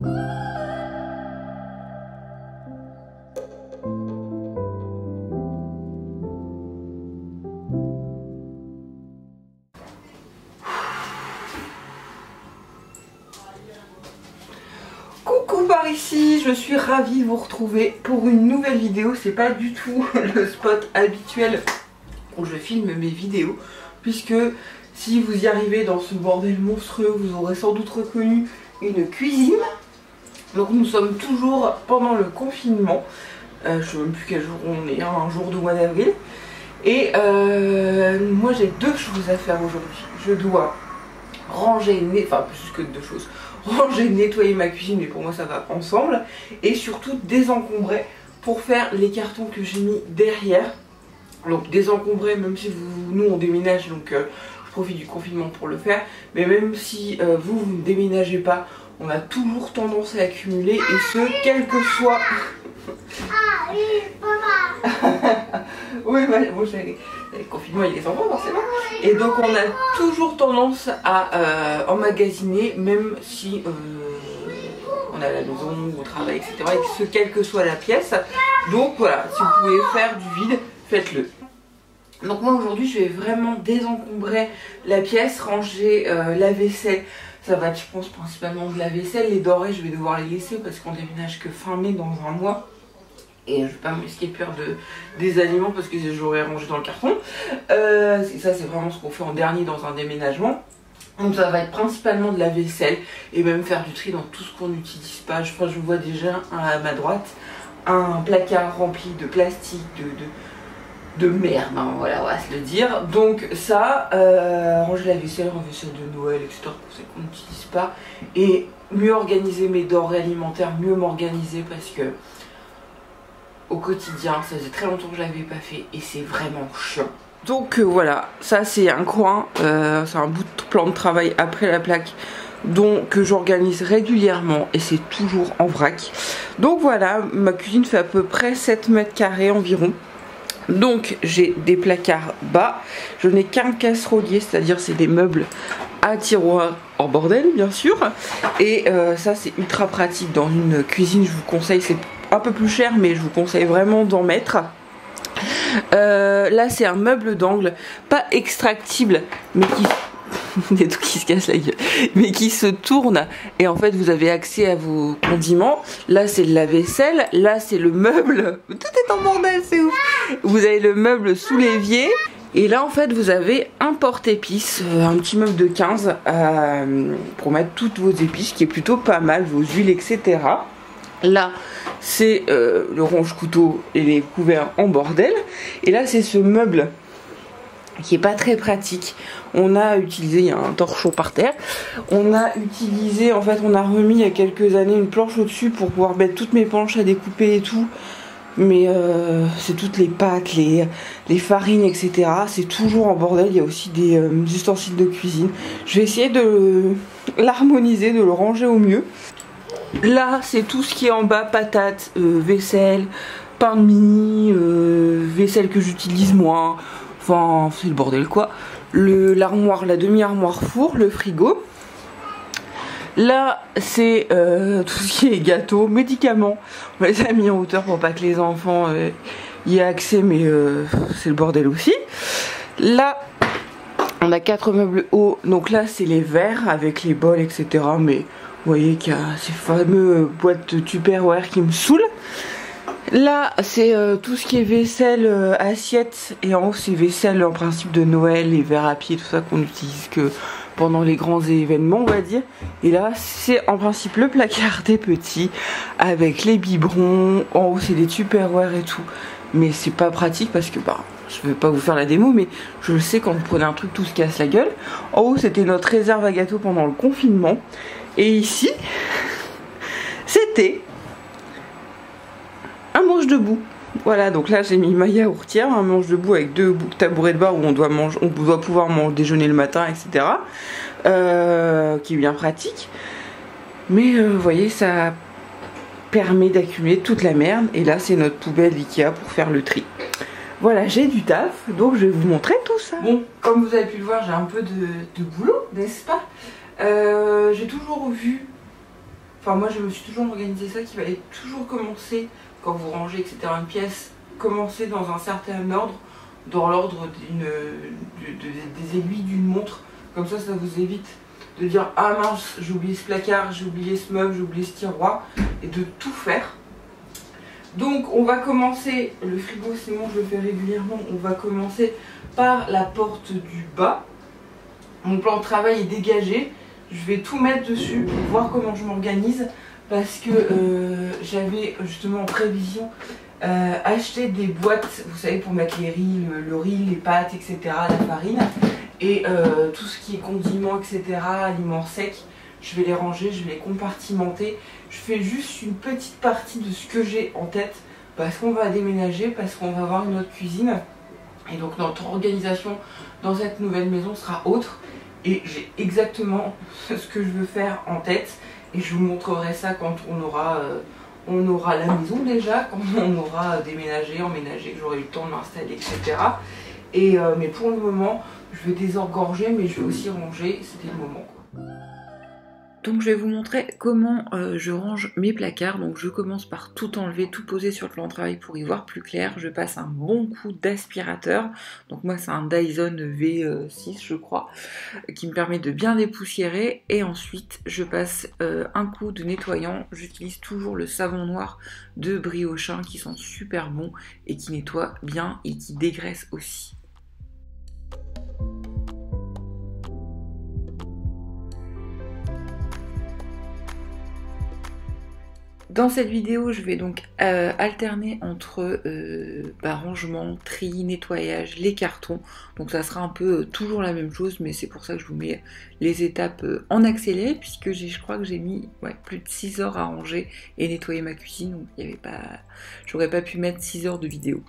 Coucou par ici, je suis ravie de vous retrouver pour une nouvelle vidéo. C'est pas du tout le spot habituel où je filme mes vidéos, puisque si vous y arrivez dans ce bordel monstrueux, vous aurez sans doute reconnu une cuisine. Donc nous sommes toujours pendant le confinement. Je ne sais même plus quel jour on est, un jour du mois d'avril. Et moi j'ai deux choses à faire aujourd'hui. Je dois ranger, enfin plus que deux choses. Ranger, nettoyer ma cuisine, mais pour moi ça va ensemble. Et surtout désencombrer pour faire les cartons que j'ai mis derrière. Donc désencombrer, même si nous on déménage, donc je profite du confinement pour le faire. Mais même si vous ne déménagez pas, on a toujours tendance à accumuler, et ce quel que soit... Ah oui, papa. Oui, bah, bon, le confinement il est enfants forcément. Et donc on a toujours tendance à emmagasiner, même si on est à la maison ou au travail, etc. Et ce quelle que soit la pièce. Donc voilà, si vous pouvez faire du vide, faites-le. Donc moi aujourd'hui je vais vraiment désencombrer la pièce, ranger la vaisselle. Ça va être, je pense, principalement de la vaisselle. Les denrées je vais devoir les laisser parce qu'on déménage que fin mai, dans un mois. Et je vais pas me risquer de perdre des aliments parce que j'aurais rangé dans le carton. Ça c'est vraiment ce qu'on fait en dernier dans un déménagement. Donc ça va être principalement de la vaisselle et même faire du tri dans tout ce qu'on n'utilise pas. Je crois que je vois déjà à ma droite un placard rempli de plastique, de merde, hein, voilà, on va se le dire. Donc ça, ranger la vaisselle de Noël, etc. pour ceux qu'on n'utilise pas. Et mieux organiser mes denrées alimentaires, mieux m'organiser parce que au quotidien, ça faisait très longtemps que je l'avais pas fait et c'est vraiment chiant. Donc voilà, ça c'est un coin, c'est un bout de plan de travail après la plaque, donc que j'organise régulièrement et c'est toujours en vrac. Donc voilà, ma cuisine fait à peu près 7 mètres carrés environ. Donc j'ai des placards bas, je n'ai qu'un casserolier, c'est-à-dire c'est des meubles à tiroirs en bordel bien sûr. Et ça c'est ultra pratique dans une cuisine, je vous conseille, c'est un peu plus cher mais je vous conseille vraiment d'en mettre. Là c'est un meuble d'angle, pas extractible mais qui... des trucs qui se cassent la gueule, mais qui se tourne et en fait vous avez accès à vos condiments. Là c'est de la vaisselle, là c'est le meuble, tout est en bordel, c'est ouf. Vous avez le meuble sous l'évier et là en fait vous avez un porte-épices, un petit meuble de 15 pour mettre toutes vos épices qui est plutôt pas mal, vos huiles, etc. Là c'est le range-couteau et les couverts en bordel. Et là c'est ce meuble qui est pas très pratique. On a utilisé, il y a un torchon par terre, on a utilisé, en fait on a remis il y a quelques années une planche au dessus pour pouvoir mettre toutes mes planches à découper et tout. Mais c'est toutes les pâtes, les farines, etc. C'est toujours en bordel. Il y a aussi des ustensiles de cuisine. Je vais essayer de l'harmoniser, de le ranger au mieux. Là c'est tout ce qui est en bas, patates, vaisselle, pain de mie, vaisselle que j'utilise moins. Enfin c'est le bordel quoi. L'armoire, la demi-armoire four, le frigo. Là c'est tout ce qui est gâteau, médicaments. On les a mis en hauteur pour pas que les enfants y aient accès, mais c'est le bordel aussi. Là on a 4 meubles hauts, donc là c'est les verres avec les bols, etc. Mais vous voyez qu'il y a ces fameux boîtes Tupperware qui me saoulent. Là c'est tout ce qui est vaisselle, assiette, et en haut c'est vaisselle en principe de Noël, les verres à pied, tout ça qu'on n'utilise que pendant les grands événements on va dire. Et là c'est en principe le placard des petits avec les biberons, en haut c'est des Tupperware et tout. Mais c'est pas pratique parce que bah je vais pas vous faire la démo, mais je le sais, quand vous prenez un truc tout se casse la gueule. En haut c'était notre réserve à gâteaux pendant le confinement. Et ici c'était un manche debout. Voilà, donc là j'ai mis ma yaourtière, un manche debout avec 2 tabourets de bar où on doit pouvoir déjeuner le matin, etc. Qui est bien pratique. Mais vous voyez, ça permet d'accumuler toute la merde. Et là c'est notre poubelle Ikea pour faire le tri. Voilà, j'ai du taf, donc je vais vous montrer tout ça. Bon, comme vous avez pu le voir, j'ai un peu de boulot, n'est-ce pas? J'ai toujours vu Enfin moi je me suis toujours organisé ça, qu'il fallait toujours commencer, quand vous rangez etc. une pièce, commencer dans un certain ordre, dans l'ordre des aiguilles d'une montre. Comme ça vous évite de dire ah mince j'ai oublié ce placard, j'ai oublié ce meuble, j'ai oublié ce tiroir, et de tout faire. Donc on va commencer, le frigo c'est bon je le fais régulièrement, on va commencer par la porte du bas. Mon plan de travail est dégagé, je vais tout mettre dessus pour voir comment je m'organise, parce que j'avais justement en prévision acheté des boîtes, vous savez, pour mettre les riz, le riz, les pâtes, etc., la farine, et tout ce qui est condiments, etc., aliments secs. Je vais les ranger, je vais les compartimenter. Je fais juste une petite partie de ce que j'ai en tête, parce qu'on va déménager, parce qu'on va avoir une autre cuisine. Et donc notre organisation dans cette nouvelle maison sera autre. Et j'ai exactement ce que je veux faire en tête. Et je vous montrerai ça quand on aura la maison déjà, quand on aura déménagé, emménagé, que j'aurai eu le temps de m'installer, etc. Mais pour le moment, je vais désengorger, mais je vais aussi ranger. C'était le moment, quoi. Donc je vais vous montrer comment je range mes placards. Donc je commence par tout enlever, tout poser sur le plan de travail pour y voir plus clair. Je passe un bon coup d'aspirateur. Donc moi c'est un Dyson V6 je crois, qui me permet de bien dépoussiérer. Et ensuite je passe un coup de nettoyant. J'utilise toujours le savon noir de Briochin qui sent super bon et qui nettoie bien et qui dégraisse aussi. Dans cette vidéo, je vais donc alterner entre rangement, tri, nettoyage, les cartons. Donc ça sera un peu toujours la même chose, mais c'est pour ça que je vous mets les étapes en accéléré, puisque je crois que j'ai mis plus de 6 heures à ranger et nettoyer ma cuisine. Donc il y avait pas, j'aurais pas pu mettre 6 heures de vidéo.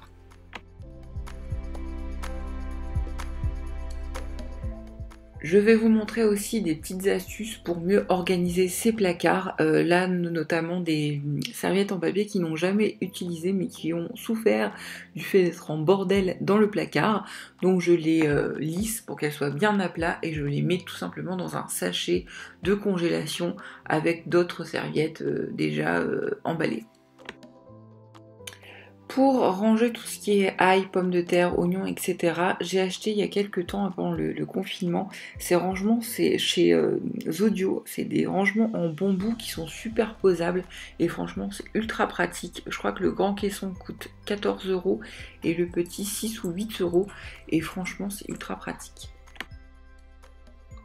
Je vais vous montrer aussi des petites astuces pour mieux organiser ces placards. Là, notamment des serviettes en papier qui n'ont jamais utilisé mais qui ont souffert du fait d'être en bordel dans le placard. Donc je les lisse pour qu'elles soient bien à plat et je les mets tout simplement dans un sachet de congélation avec d'autres serviettes déjà emballées. Pour ranger tout ce qui est ail, pommes de terre, oignons, etc., j'ai acheté il y a quelques temps avant le confinement. Ces rangements, c'est chez Zodio. C'est des rangements en bambou qui sont superposables et franchement, c'est ultra pratique. Je crois que le grand caisson coûte 14 € et le petit 6 ou 8 € et franchement, c'est ultra pratique.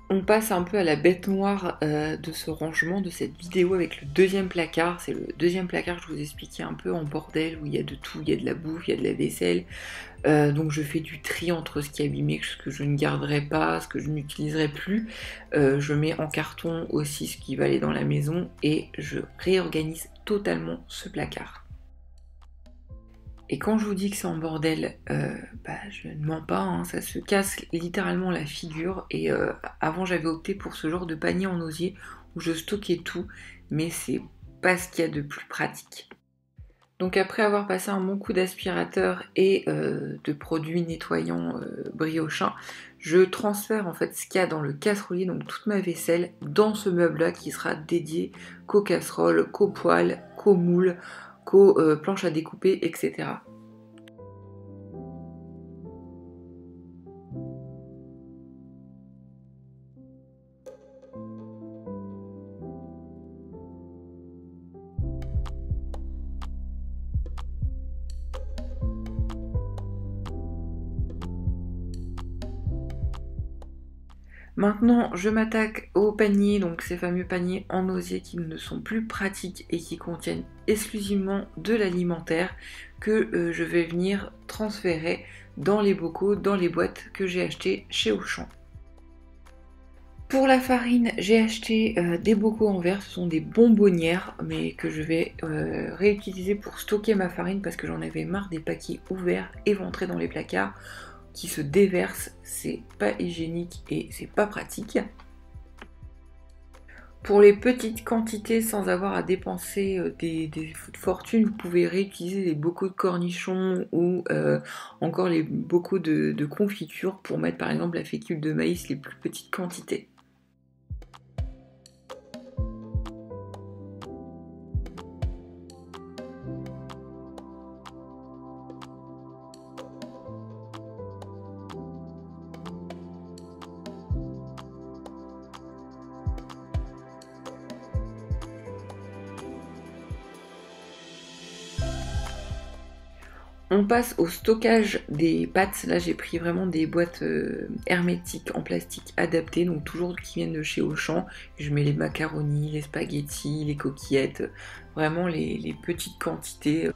On passe un peu à la bête noire de ce rangement, de cette vidéo avec le deuxième placard. C'est le deuxième placard que je vous expliquais un peu en bordel où il y a de tout, il y a de la bouffe, il y a de la vaisselle. Donc je fais du tri entre ce qui est abîmé, ce que je ne garderai pas, ce que je n'utiliserai plus. Je mets en carton aussi ce qui va aller dans la maison et je réorganise totalement ce placard. Et quand je vous dis que c'est en bordel, je ne mens pas, hein, ça se casse littéralement la figure. Et avant j'avais opté pour ce genre de panier en osier où je stockais tout, mais c'est pas ce qu'il y a de plus pratique. Donc après avoir passé un bon coup d'aspirateur et de produits nettoyants Briochin, je transfère en fait ce qu'il y a dans le casserolier, donc toute ma vaisselle, dans ce meuble-là qui sera dédié qu'aux casseroles, qu'aux poêles, qu'aux moules, qu'aux planches à découper, etc. Maintenant, je m'attaque aux paniers, donc ces fameux paniers en osier qui ne sont plus pratiques et qui contiennent exclusivement de l'alimentaire que je vais venir transférer dans les bocaux, dans les boîtes que j'ai achetées chez Auchan. Pour la farine, j'ai acheté des bocaux en verre, ce sont des bonbonnières, mais que je vais réutiliser pour stocker ma farine parce que j'en avais marre des paquets ouverts, éventrés dans les placards, qui se déversent, c'est pas hygiénique et c'est pas pratique. Pour les petites quantités sans avoir à dépenser des fortunes, vous pouvez réutiliser les bocaux de cornichons ou encore les bocaux de confiture pour mettre par exemple la fécule de maïs les plus petites quantités. On passe au stockage des pâtes. Là, j'ai pris vraiment des boîtes hermétiques en plastique adaptées, donc toujours qui viennent de chez Auchan. Je mets les macaronis, les spaghettis, les coquillettes, vraiment les petites quantités.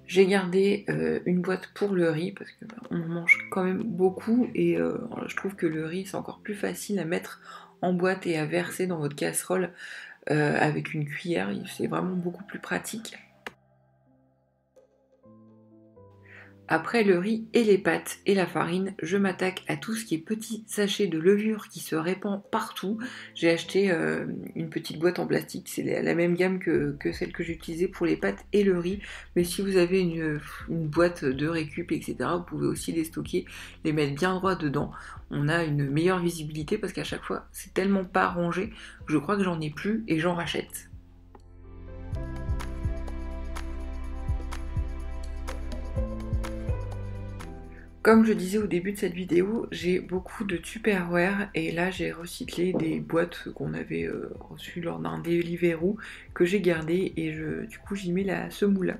J'ai gardé une boîte pour le riz parce qu'on en mange quand même beaucoup et je trouve que le riz c'est encore plus facile à mettre en boîte et à verser dans votre casserole avec une cuillère, c'est vraiment beaucoup plus pratique. Après le riz et les pâtes et la farine, je m'attaque à tout ce qui est petits sachets de levure qui se répand partout. J'ai acheté une petite boîte en plastique, c'est la même gamme que celle que j'utilisais pour les pâtes et le riz. Mais si vous avez une boîte de récup, etc., vous pouvez aussi les stocker, les mettre bien droit dedans. On a une meilleure visibilité parce qu'à chaque fois, c'est tellement pas rangé que je crois que j'en ai plus et j'en rachète. Comme je disais au début de cette vidéo, j'ai beaucoup de Tupperware et là j'ai recyclé des boîtes qu'on avait reçues lors d'un Deliveroo que j'ai gardé et du coup j'y mets la semoule.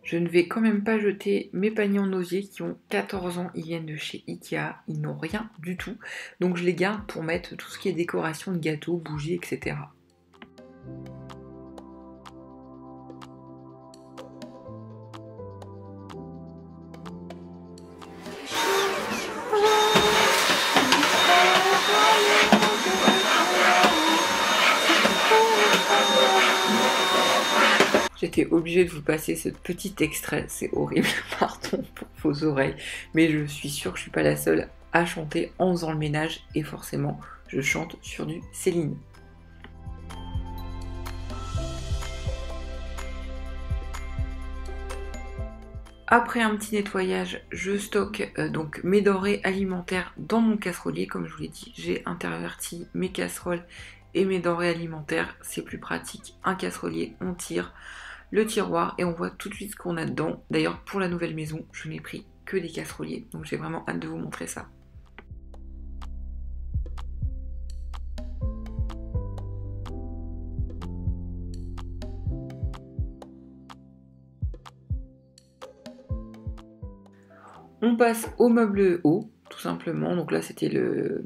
Je ne vais quand même pas jeter mes paniers en osier qui ont 14 ans, ils viennent de chez Ikea, ils n'ont rien du tout. Donc je les garde pour mettre tout ce qui est décoration de gâteaux, bougies, etc. J'étais obligée de vous passer ce petit extrait, c'est horrible, pardon pour vos oreilles, mais je suis sûre que je suis pas la seule à chanter en faisant le ménage et forcément je chante sur du Céline. Après un petit nettoyage, je stocke donc mes denrées alimentaires dans mon casserolier. Comme je vous l'ai dit, j'ai interverti mes casseroles et mes denrées alimentaires. C'est plus pratique. Un casserolier, on tire le tiroir et on voit tout de suite ce qu'on a dedans. D'ailleurs, pour la nouvelle maison, je n'ai pris que des casseroliers. Donc j'ai vraiment hâte de vous montrer ça. On passe au meuble haut, tout simplement. Donc là, c'était le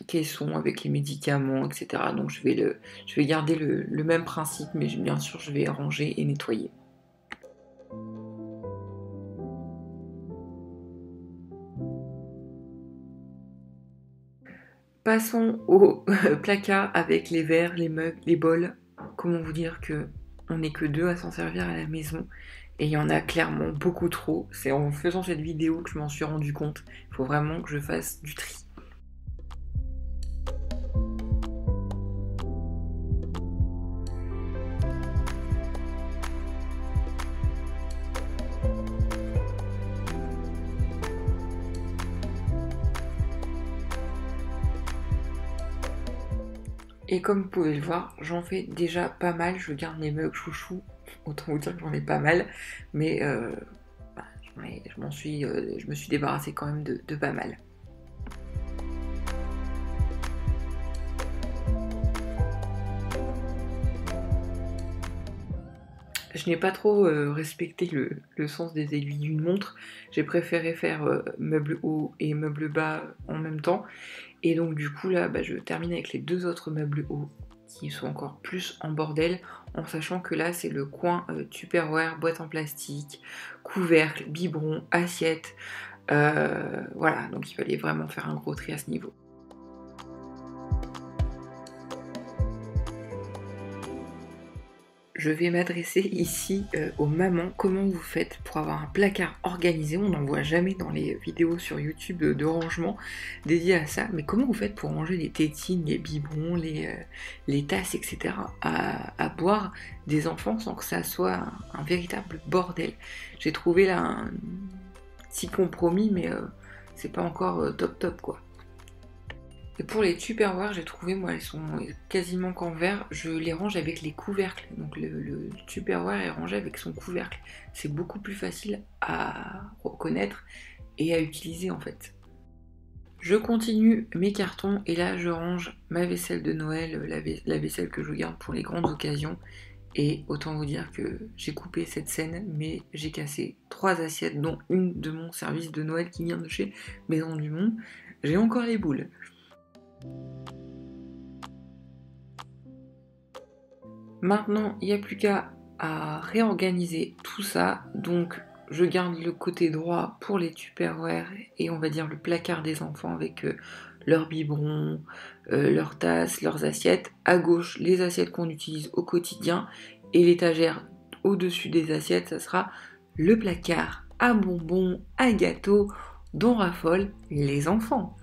caisson avec les médicaments, etc. Donc je vais garder le même principe, mais bien sûr, je vais ranger et nettoyer. Passons au placard avec les verres, les mugs, les bols. Comment vous dire que on n'est que deux à s'en servir à la maison et il y en a clairement beaucoup trop. C'est en faisant cette vidéo que je m'en suis rendu compte. Il faut vraiment que je fasse du tri. Et comme vous pouvez le voir, j'en fais déjà pas mal. Je garde les mugs chouchou. Autant vous dire que j'en ai pas mal. Mais je me suis débarrassée quand même de pas mal. Je n'ai pas trop respecté le sens des aiguilles d'une montre. J'ai préféré faire meuble haut et meuble bas en même temps. Et donc du coup là, je termine avec les deux autres meubles hauts qui sont encore plus en bordel, en sachant que là c'est le coin Tupperware, boîte en plastique, couvercle, biberon, assiette, Voilà, donc il fallait vraiment faire un gros tri à ce niveau. Je vais m'adresser ici aux mamans. Comment vous faites pour avoir un placard organisé? On n'en voit jamais dans les vidéos sur YouTube de rangement dédiées à ça. Mais comment vous faites pour ranger les tétines, les biberons, les tasses, etc. à boire des enfants sans que ça soit un véritable bordel? J'ai trouvé là un petit compromis, mais c'est pas encore top quoi. Et pour les Tupperware, j'ai trouvé, moi, elles sont quasiment qu'en verre. Je les range avec les couvercles. Donc le Tupperware est rangé avec son couvercle. C'est beaucoup plus facile à reconnaître et à utiliser en fait. Je continue mes cartons et là je range ma vaisselle de Noël, la vaisselle que je garde pour les grandes occasions. Et autant vous dire que j'ai coupé cette scène, mais j'ai cassé 3 assiettes, dont une de mon service de Noël qui vient de chez Maison du Monde. J'ai encore les boules. Maintenant, il n'y a plus qu'à réorganiser tout ça. Donc, je garde le côté droit pour les Tupperware et on va dire le placard des enfants avec leurs biberons, leurs tasses, leurs assiettes. À gauche, les assiettes qu'on utilise au quotidien et l'étagère au-dessus des assiettes, ça sera le placard à bonbons, à gâteaux dont raffolent les enfants.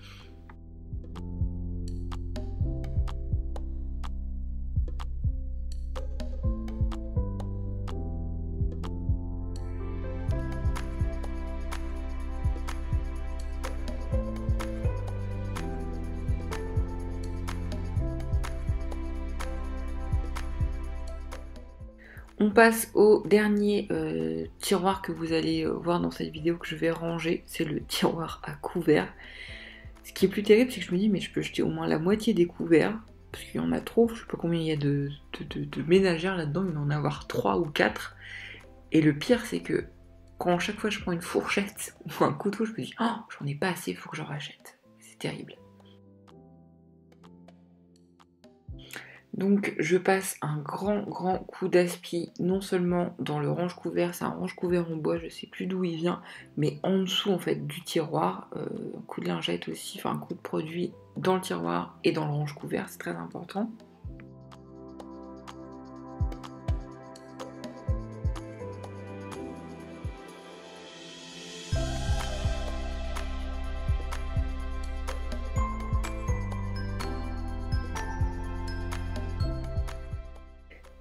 On passe au dernier tiroir que vous allez voir dans cette vidéo que je vais ranger, c'est le tiroir à couverts. Ce qui est plus terrible, c'est que je me dis, mais je peux jeter au moins la moitié des couverts, parce qu'il y en a trop, je sais pas combien il y a de ménagères là-dedans, il va en avoir 3 ou 4. Et le pire, c'est que quand chaque fois je prends une fourchette ou un couteau, je me dis, oh, j'en ai pas assez, il faut que j'en rachète. C'est terrible. Donc je passe un grand coup d'aspi, non seulement dans le range-couvert, c'est un range-couvert en bois, je sais plus d'où il vient, mais en dessous en fait du tiroir, un coup de lingette aussi, enfin un coup de produit dans le tiroir et dans le range-couvert, c'est très important.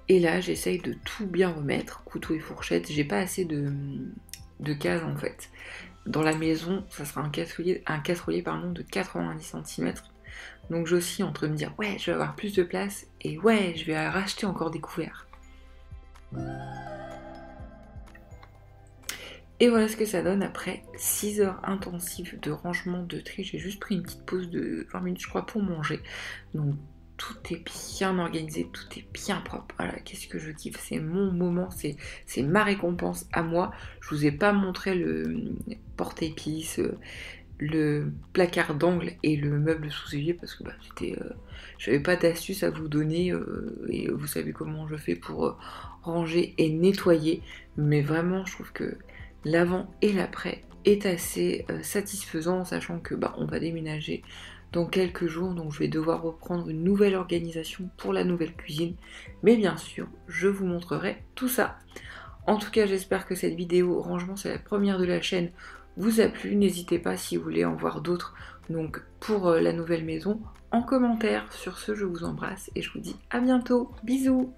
Et là, j'essaye de tout bien remettre, couteau et fourchette. J'ai pas assez de cases en fait. Dans la maison, ça sera un casserolier de 90 cm. Donc j'oscille entre me dire ouais, je vais avoir plus de place et ouais, je vais racheter encore des couverts. Et voilà ce que ça donne après 6 heures intensives de rangement, de tri. J'ai juste pris une petite pause de 20 minutes je crois pour manger. Donc tout est bien organisé, tout est bien propre. Voilà, qu'est-ce que je kiffe, c'est mon moment, c'est ma récompense à moi. Je vous ai pas montré le porte-épices, le placard d'angle et le meuble sous-évier parce que j'avais pas d'astuce à vous donner et vous savez comment je fais pour ranger et nettoyer. Mais vraiment, je trouve que l'avant et l'après est assez satisfaisant, sachant que on va déménager dans quelques jours, donc je vais devoir reprendre une nouvelle organisation pour la nouvelle cuisine, mais bien sûr, je vous montrerai tout ça. En tout cas, j'espère que cette vidéo rangement, c'est la première de la chaîne, vous a plu. N'hésitez pas si vous voulez en voir d'autres, donc pour la nouvelle maison, en commentaire. Sur ce, je vous embrasse et je vous dis à bientôt. Bisous.